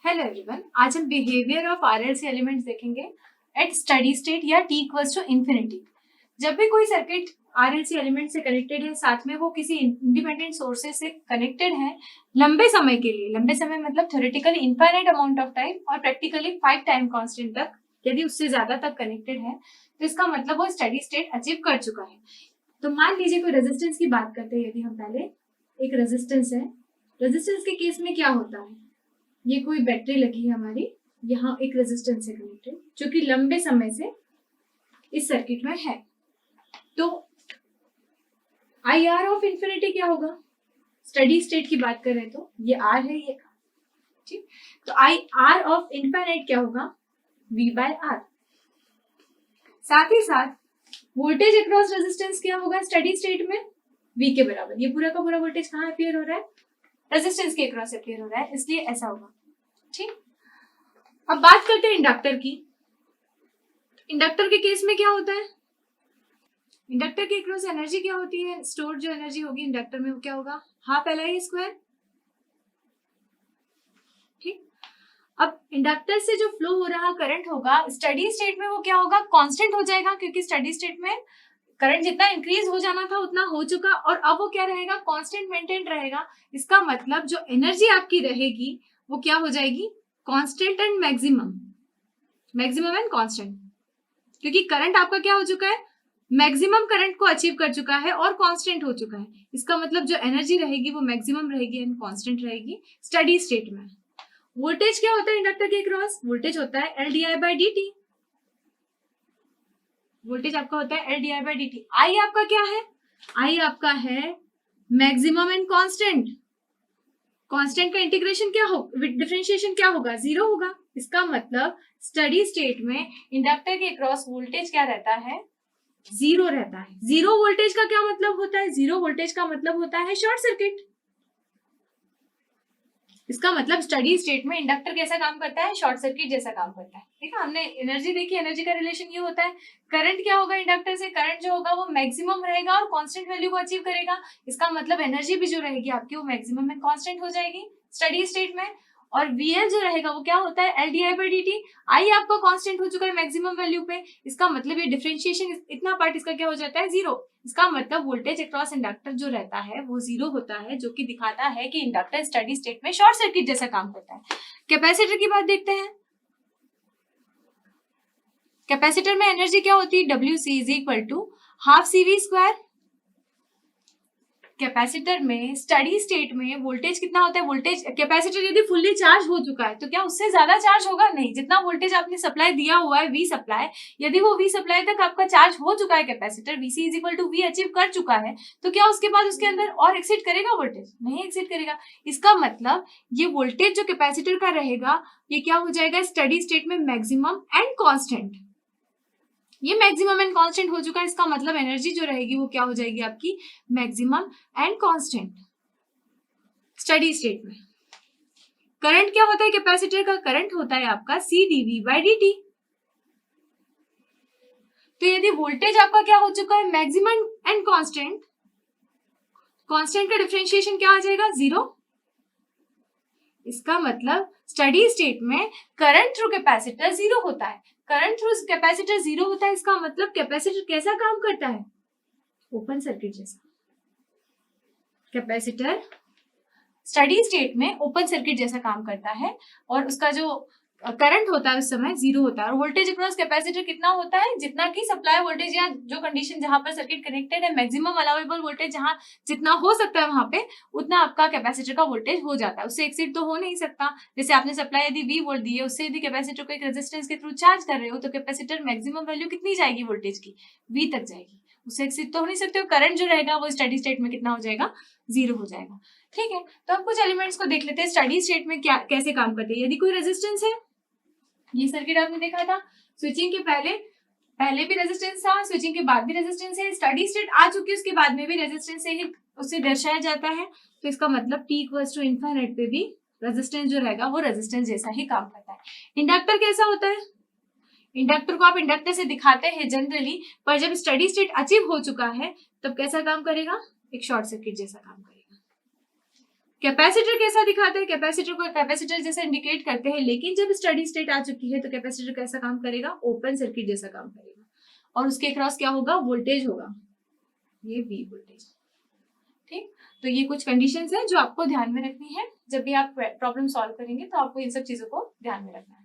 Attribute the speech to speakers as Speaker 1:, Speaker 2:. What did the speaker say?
Speaker 1: Hello everyone, आज हम behaviour of RLC elements देखेंगे एट स्टडी स्टेट या टी इक्वल्स टू इन्फिनिटी। जब भी कोई सर्किट आरएलसी एलिमेंट से कनेक्टेड है, साथ में वो किसी इंडिपेंडेंट सोर्सेज से कनेक्टेड है लंबे समय के लिए, लंबे समय मतलब theoretically infinite amount of time और प्रैक्टिकली 5 टाइम कांस्टेंट तक, यदि उससे ज्यादा तक कनेक्टेड है तो इसका मतलब वो स्टडी स्टेट अचीव कर चुका है। तो मान लीजिए कोई रेजिस्टेंस की बात करते हैं, यदि हम पहले एक रेजिस्टेंस है, रेजिस्टेंस के केस में क्या होता है, ये कोई बैटरी लगी है हमारी, यहाँ एक रेजिस्टेंस है कनेक्टेड जो कि लंबे समय से इस सर्किट में है। तो आई आर ऑफ इन्फिनिटी क्या होगा, स्टडी स्टेट की बात करें तो ये आर है, ये ठीक। तो आई आर ऑफ इनफाइनाइट क्या होगा, वी बाय आर। साथ ही साथ वोल्टेज अक्रॉस रेजिस्टेंस क्या होगा स्टडी स्टेट में, वी के बराबर। ये पूरा का पूरा वोल्टेज कहाँ अपियर हो रहा है, रेजिस्टेंस के अक्रॉस अपियर हो रहा है, इसलिए ऐसा होगा, ठीक। अब बात करते हैं इंडक्टर की। इंडक्टर के केस में क्या होता है, इंडक्टर के अक्रॉस एनर्जी क्या होती है, स्टोर जो एनर्जी होगी इंडक्टर में वो क्या होगा, हाफ एल आई स्क्वायर, ठीक। अब इंडक्टर से जो फ्लो हो रहा करंट होगा स्टडी स्टेट में वो क्या होगा, कांस्टेंट हो जाएगा, क्योंकि स्टडी स्टेट में करंट जितना इंक्रीज हो जाना था उतना हो चुका, और अब वो क्या रहेगा, कांस्टेंट मेंटेन रहेगा। इसका मतलब जो एनर्जी आपकी रहेगी वो क्या हो जाएगी, constant and maximum, maximum and constant, क्योंकि करंट आपका क्या हो चुका है, मैक्सिमम करंट को अचीव कर चुका है और कांस्टेंट हो चुका है। इसका मतलब जो एनर्जी रहेगी वो मैक्सिमम रहेगी एंड कांस्टेंट रहेगी स्टडी स्टेट में। वोल्टेज क्या होता है इंडक्टर के क्रॉस, वोल्टेज होता है L D I by D T, voltage आपका होता है L D I by D T. I आपका क्या है, आई आपका है मैक्सिमम एंड कांस्टेंट, कांस्टेंट का इंटीग्रेशन क्या हो, डिफरेंशिएशन क्या होगा, जीरो होगा। इसका मतलब स्टडी स्टेट में इंडक्टर के क्रॉस वोल्टेज क्या रहता है, जीरो रहता है। जीरो वोल्टेज का क्या मतलब होता है, जीरो वोल्टेज का मतलब होता है शॉर्ट सर्किट। इसका मतलब स्टडी स्टेट में इंडक्टर कैसा काम करता है, शॉर्ट सर्किट जैसा काम करता है, ठीक है। हमने एनर्जी देखी, एनर्जी का रिलेशन ये होता है, करंट क्या होगा इंडक्टर से, करंट जो होगा वो मैक्सिमम रहेगा और कांस्टेंट वैल्यू को अचीव करेगा। इसका मतलब एनर्जी भी जो रहेगी आपकी वो मैक्सिमम में कांस्टेंट हो जाएगी स्टडी स्टेट में। और VL जो रहेगा वो क्या होता है, L D I by D T. I आपका कांस्टेंट हो चुका है मैक्सिमम वैल्यू पे, इसका मतलब ये डिफरेंशिएशन इतना पार्ट इसका क्या हो जाता है, जीरो। इसका मतलब वोल्टेज अक्रॉस इंडक्टर जो रहता है वो जीरो होता है, जो कि दिखाता है कि इंडक्टर स्टडी स्टेट में शॉर्ट सर्किट जैसा काम करता है। कैपेसिटर की बात देखते हैं। कैपेसिटर में एनर्जी क्या होती है, WC is equal to half CV square. Capacitor में स्टडी स्टेट में वोल्टेज कितना होता है, वोल्टेज कैपेसिटर यदि फुल्ली चार्ज हो चुका है तो क्या उससे ज्यादा चार्ज होगा, नहीं। जितना वोल्टेज आपने सप्लाई दिया हुआ है V सप्लाई, यदि वो V सप्लाई तक आपका चार्ज हो चुका है, capacitor VC is equal to V achieve कर चुका है, तो क्या उसके बाद उसके अंदर और एक्सिट करेगा वोल्टेज, नहीं एक्सिट करेगा। इसका मतलब ये वोल्टेज जो कैपेसिटर का रहेगा ये क्या हो जाएगा स्टडी स्टेट में, मैक्सिमम एंड कॉन्स्टेंट। ये मैक्सिमम एंड कांस्टेंट हो चुका है, इसका मतलब एनर्जी जो रहेगी वो क्या हो जाएगी आपकी, maximum and constant study state में। करंट क्या होता है कैपेसिटर का, करंट होता है आपका C dV बाई dt। तो यदि वोल्टेज आपका क्या हो चुका है, मैक्सिमम एंड कांस्टेंट, कांस्टेंट का डिफरेंशिएशन क्या आ जाएगा, जीरो। इसका मतलब स्टडी स्टेट में करंट थ्रू कैपेसिटर जीरो होता है, करंट थ्रू कैपेसिटर जीरो होता है। इसका मतलब कैपेसिटर कैसा काम करता है, ओपन सर्किट जैसा। कैपेसिटर स्टडी स्टेट में ओपन सर्किट जैसा काम करता है और उसका जो करंट होता है उस समय जीरो होता है। और वोल्टेज अक्रॉस कैपेसिटर कितना होता है, जितना की सप्लाई वोल्टेज या जो कंडीशन जहां पर सर्किट कनेक्टेड है, मैक्सिमम अलाउेबल वोल्टेज जहां जितना हो सकता है वहां पे उतना आपका कैपेसिटर का वोल्टेज हो जाता है, उससे एक्सीड तो हो नहीं सकता। जैसे आपने सप्लाई यदि V वोल्ट दी है, उससे यदि कैपेसिटर को एक रेजिस्टेंस के थ्रू चार्ज कर रहे हो तो कैपेसिटर मैक्सिमम वैल्यू कितनी जाएगी वोल्टेज की, V तक जाएगी, उससे एक्सीड तो हो नहीं सकते। करंट जो रहेगा वो स्टडी स्टेट में कितना हो जाएगा, जीरो हो जाएगा, ठीक है। तो अब कुछ एलिमेंट्स को देख लेते हैं स्टडी स्टेट में क्या कैसे काम करते हैं। यदि कोई रेजिस्टेंस है, ये सर्किट आपने देखा था, स्विचिंग के पहले भी रेजिस्टेंस था, स्विचिंग के बाद भी रेजिस्टेंस है, स्टडी स्टेट आ चुकी है उसके बाद में भी रेजिस्टेंस से ही उसे दर्शाया जाता है। तो इसका मतलब T इक्वल्स टू इनफाइनाइट पे भी रेजिस्टेंस जो रहेगा वो रेजिस्टेंस जैसा ही काम करता है। इंडक्टर कैसा होता है, इंडक्टर को आप इंडक्टर से दिखाते हैं जनरली, पर जब स्टडी स्टेट अचीव हो चुका है तब कैसा काम करेगा, एक शॉर्ट सर्किट जैसा काम करेगा। कैपेसिटर कैसा दिखाता है, कैपेसिटर को कैपेसिटर जैसा इंडिकेट करते हैं, लेकिन जब स्टडी स्टेट आ चुकी है तो कैपेसिटर कैसा काम करेगा, ओपन सर्किट जैसा काम करेगा, और उसके अक्रॉस क्या होगा, वोल्टेज होगा, ये V वोल्टेज। ठीक, तो ये कुछ कंडीशंस है जो आपको ध्यान में रखनी है जब भी आप प्रॉब्लम सॉल्व करेंगे, तो आपको इन सब चीजों को ध्यान में रखना है।